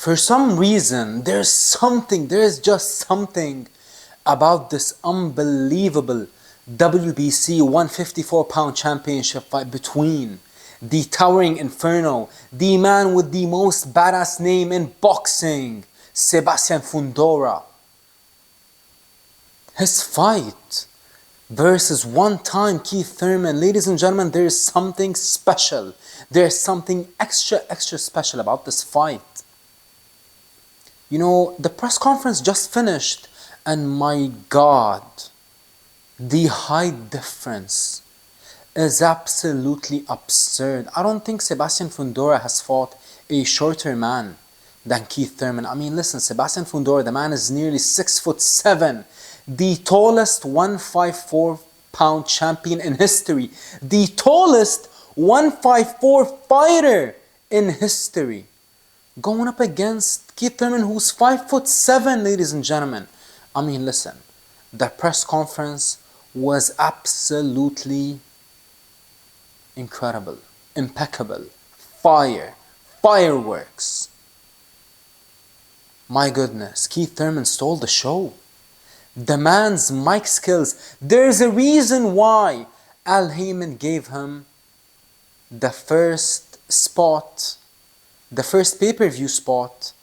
For some reason, there's just something about this unbelievable WBC 154-pound championship fight between the Towering Inferno, the man with the most badass name in boxing, Sebastian Fundora. His fight versus one-time Keith Thurman. Ladies and gentlemen, there is something special. There's something extra special about this fight. You know, the press conference just finished, and my God, the height difference is absolutely absurd. I don't think Sebastian Fundora has fought a shorter man than Keith Thurman. I mean, listen, Sebastian Fundora, the man is nearly 6'7", the tallest 154-pound champion in history, the tallest 154 fighter in history, going up against Keith Thurman, who's 5'7", ladies and gentlemen. I mean, listen, the press conference was absolutely incredible, impeccable, fireworks. My goodness, Keith Thurman stole the show. The man's mic skills. There's a reason why Al Heyman gave him the first spot, the first pay-per-view spot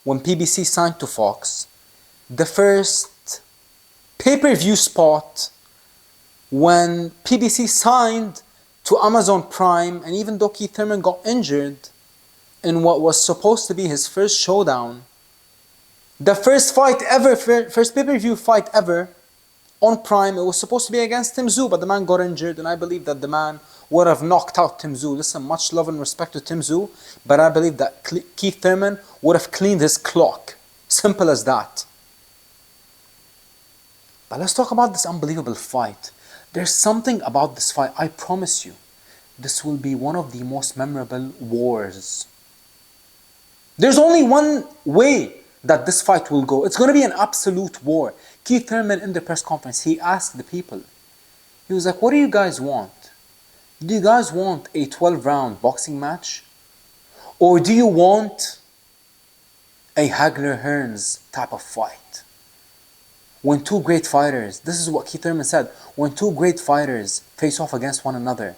when PBC signed to Fox, the first pay-per-view spot when PBC signed to Amazon Prime, and even though Keith Thurman got injured in what was supposed to be his first showdown, the first fight ever, first pay-per-view fight ever on Prime, it was supposed to be against Tim Tszyu, but the man got injured, and I believe that the man would have knocked out Tim Tszyu. Listen, much love and respect to Tim Tszyu, but I believe that Keith Thurman would have cleaned his clock. Simple as that. But let's talk about this unbelievable fight. There's something about this fight, I promise you, this will be one of the most memorable wars. There's only one way that this fight will go. It's going to be an absolute war. Keith Thurman in the press conference, he asked the people, he was like, what do you guys want? Do you guys want a 12-round boxing match? Or do you want a Hagler-Hearns type of fight? When two great fighters, this is what Keith Thurman said, when two great fighters face off against one another,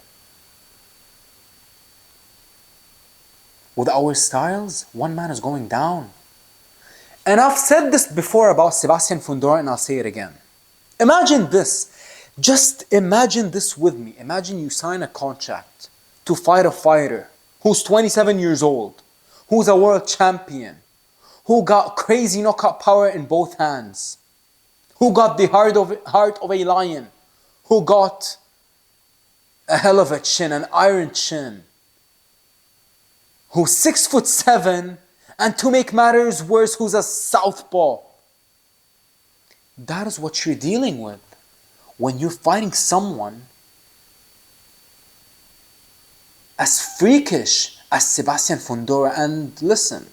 with our styles, one man is going down. And I've said this before about Sebastian Fundora, and I'll say it again. Imagine this. Just imagine this with me. Imagine you sign a contract to fight a fighter who's 27 years old, who's a world champion, who got crazy knockout power in both hands, who got the heart of a lion, who got a hell of a chin, an iron chin, who's 6'7", and to make matters worse, who's a southpaw. That is what you're dealing with when you're fighting someone as freakish as Sebastian Fundora. And listen,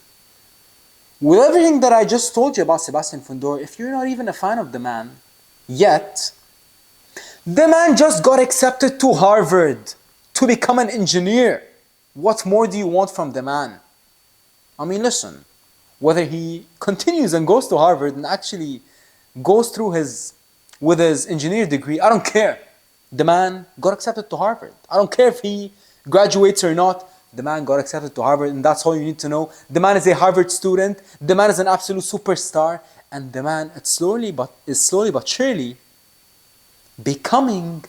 with everything that I just told you about Sebastian Fundora, if you're not even a fan of the man yet, the man just got accepted to Harvard to become an engineer. What more do you want from the man? I mean, listen, whether he continues and goes to Harvard and actually goes through with his engineer degree, I don't care. The man got accepted to Harvard. I don't care if he graduates or not. The man got accepted to Harvard, and that's all you need to know. The man is a Harvard student. The man is an absolute superstar. And the man is slowly but surely becoming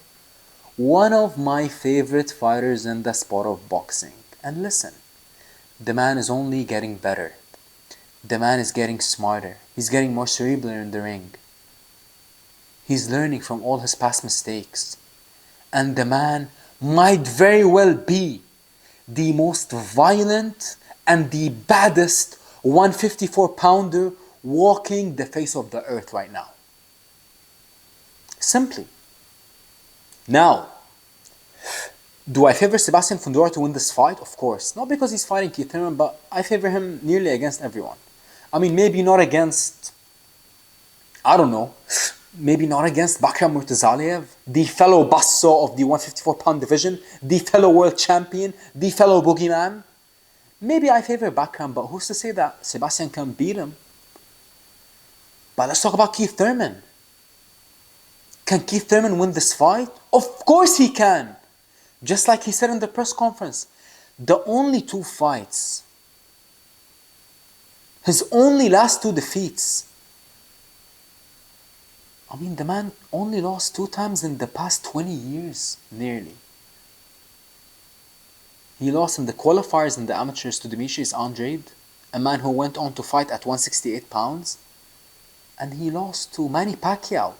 one of my favorite fighters in the sport of boxing. And listen, the man is only getting better. The man is getting smarter. He's getting more cerebral in the ring. He's learning from all his past mistakes. And the man might very well be the most violent and the baddest 154-pounder walking the face of the earth right now. Simply. Now, do I favor Sebastian Fundora to win this fight? Of course. Not because he's fighting Keith Thurman, but I favor him nearly against everyone. I mean, maybe not against, I don't know, maybe not against Bakram Murtazaliev, the fellow Basso of the 154-pound division, the fellow world champion, the fellow boogeyman. Maybe I favor background, but who's to say that Sebastian can beat him? But let's talk about Keith Thurman. Can Keith Thurman win this fight? Of course he can. Just like he said in the press conference, the only two fights, his only last two defeats, I mean, the man only lost 2 times in the past 20 years, nearly. He lost in the qualifiers in the amateurs to Demetrius Andrade, a man who went on to fight at 168 pounds. And he lost to Manny Pacquiao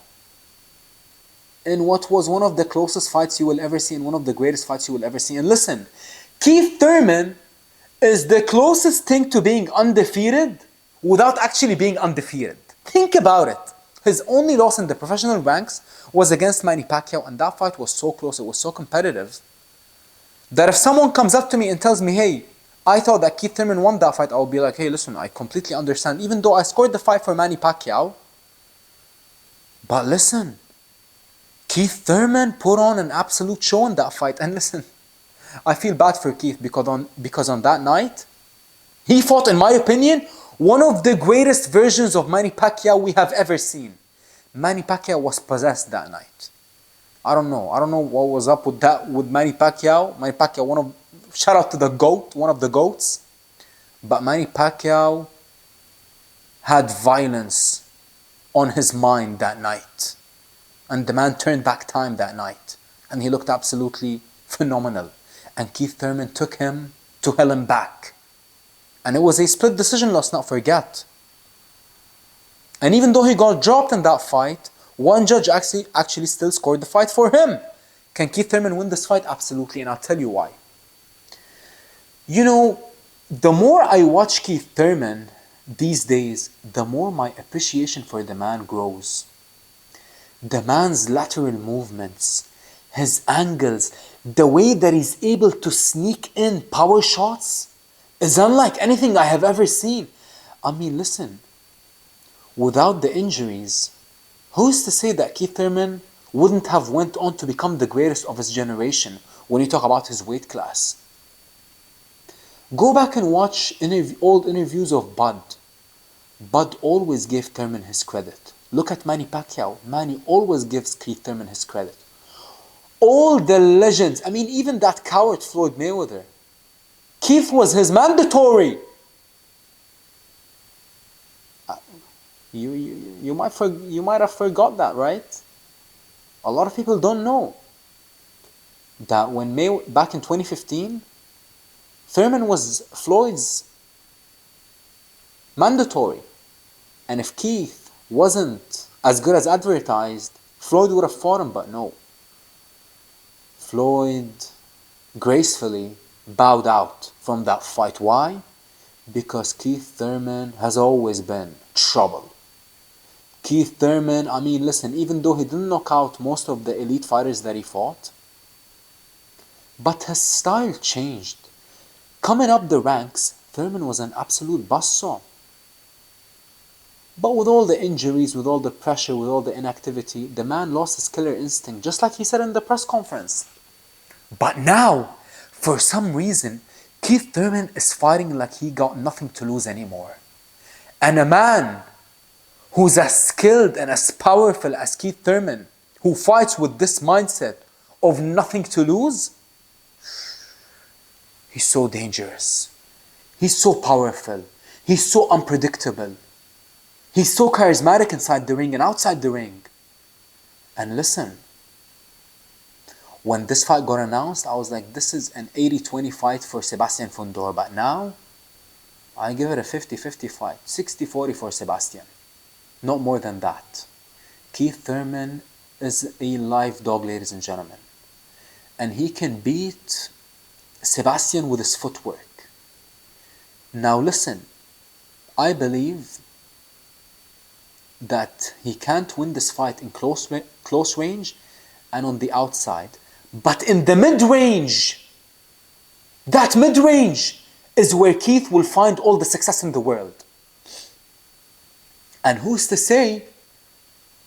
in what was one of the closest fights you will ever see, and one of the greatest fights you will ever see. And listen, Keith Thurman is the closest thing to being undefeated without actually being undefeated. Think about it. His only loss in the professional ranks was against Manny Pacquiao, and that fight was so close, it was so competitive, that if someone comes up to me and tells me, hey, I thought that Keith Thurman won that fight, I will be like, hey, listen, I completely understand, even though I scored the fight for Manny Pacquiao. But listen, Keith Thurman put on an absolute show in that fight. And listen, I feel bad for Keith because on that night, he fought, in my opinion, one of the greatest versions of Manny Pacquiao we have ever seen. Manny Pacquiao was possessed that night. I don't know what was up with that, with Manny Pacquiao. Manny Pacquiao, shout out to the GOAT, one of the GOATs. But Manny Pacquiao had violence on his mind that night. And the man turned back time that night. And he looked absolutely phenomenal. And Keith Thurman took him to hell and back. And it was a split decision, let's not forget. And even though he got dropped in that fight, one judge actually still scored the fight for him. Can Keith Thurman win this fight? Absolutely, and I'll tell you why. You know, the more I watch Keith Thurman these days, the more my appreciation for the man grows. The man's lateral movements, his angles, the way that he's able to sneak in power shots is unlike anything I have ever seen. I mean, listen, without the injuries, who's to say that Keith Thurman wouldn't have went on to become the greatest of his generation when you talk about his weight class? Go back and watch old interviews of Bud. Bud always gave Thurman his credit. Look at Manny Pacquiao. Manny always gives Keith Thurman his credit. All the legends, I mean, even that coward Floyd Mayweather, Keith was his mandatory. You might have forgot that, right? A lot of people don't know that when back in 2015, Thurman was Floyd's mandatory. And if Keith wasn't as good as advertised, Floyd would have fought him, but no. Floyd gracefully bowed out from that fight. Why? Because Keith Thurman has always been trouble. Keith Thurman, I mean, listen, even though he didn't knock out most of the elite fighters that he fought, but his style changed. Coming up the ranks, Thurman was an absolute buzzsaw. But with all the injuries, with all the pressure, with all the inactivity, the man lost his killer instinct, just like he said in the press conference. But now, for some reason, Keith Thurman is fighting like he got nothing to lose anymore. And a man who's as skilled and as powerful as Keith Thurman, who fights with this mindset of nothing to lose, he's so dangerous. He's so powerful. He's so unpredictable. He's so charismatic inside the ring and outside the ring. And listen, when this fight got announced, I was like, this is an 80-20 fight for Sebastian Fundora. But now, I give it a 50-50 fight. 60-40 for Sebastian. Not more than that. Keith Thurman is a live dog, ladies and gentlemen. And he can beat Sebastian with his footwork. Now listen, I believe that he can't win this fight in close range and on the outside. But in the mid-range, that mid-range is where Keith will find all the success in the world. And who's to say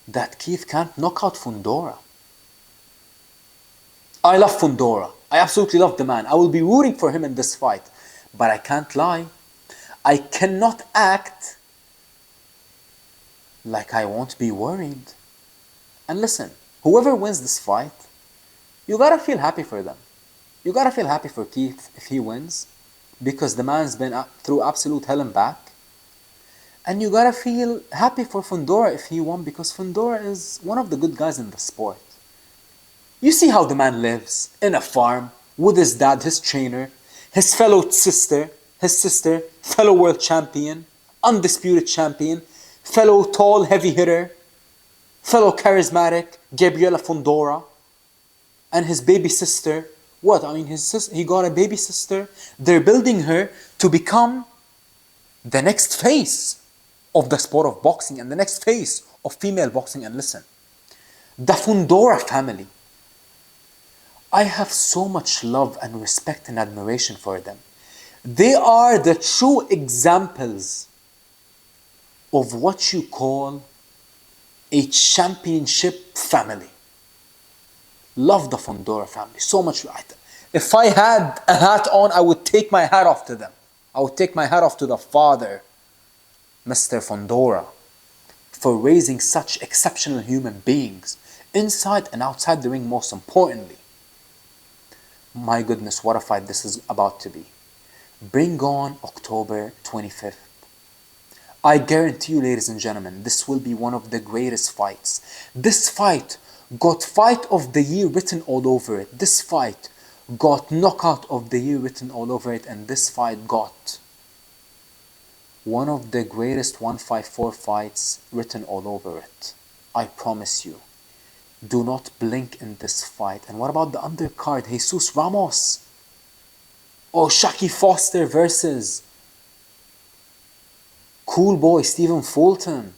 that Keith can't knock out Fundora? I love Fundora. I absolutely love the man. I will be rooting for him in this fight. But I can't lie. I cannot act like I won't be worried. And listen, whoever wins this fight, you gotta feel happy for them. You gotta feel happy for Keith if he wins, because the man's been through absolute hell and back. And you gotta feel happy for Fundora if he won, because Fundora is one of the good guys in the sport. You see how the man lives in a farm with his dad, his trainer, his sister, fellow world champion, undisputed champion, fellow tall heavy hitter, fellow charismatic Gabriela Fundora, and his baby sister. What? I mean, he got a baby sister. They're building her to become the next face of the sport of boxing and the next face of female boxing. And listen, the Fundora family, I have so much love and respect and admiration for them. They are the true examples of what you call a championship family. Love the Fundora family so much. If I had a hat on, I would take my hat off to them. I would take my hat off to the father, Mr. Fundora, for raising such exceptional human beings, inside and outside the ring, most importantly. My goodness, what a fight this is about to be. Bring on October 25th. I guarantee you, ladies and gentlemen, this will be one of the greatest fights. This fight got Fight of the Year written all over it. This fight got Knockout of the Year written all over it. And this fight got one of the greatest 154 fights written all over it. I promise you. Do not blink in this fight. And what about the undercard? Jesus Ramos or Shaki Foster versus Cool Boy Stephen Fulton.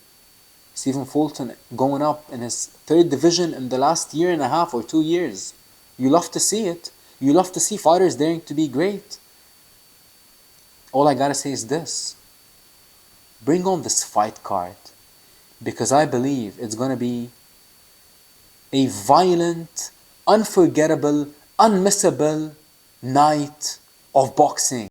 Stephen Fulton going up in his third division in the last year and a half or 2 years. You love to see it. You love to see fighters daring to be great. All I gotta say is this. Bring on this fight card, because I believe it's gonna be a violent, unforgettable, unmissable night of boxing.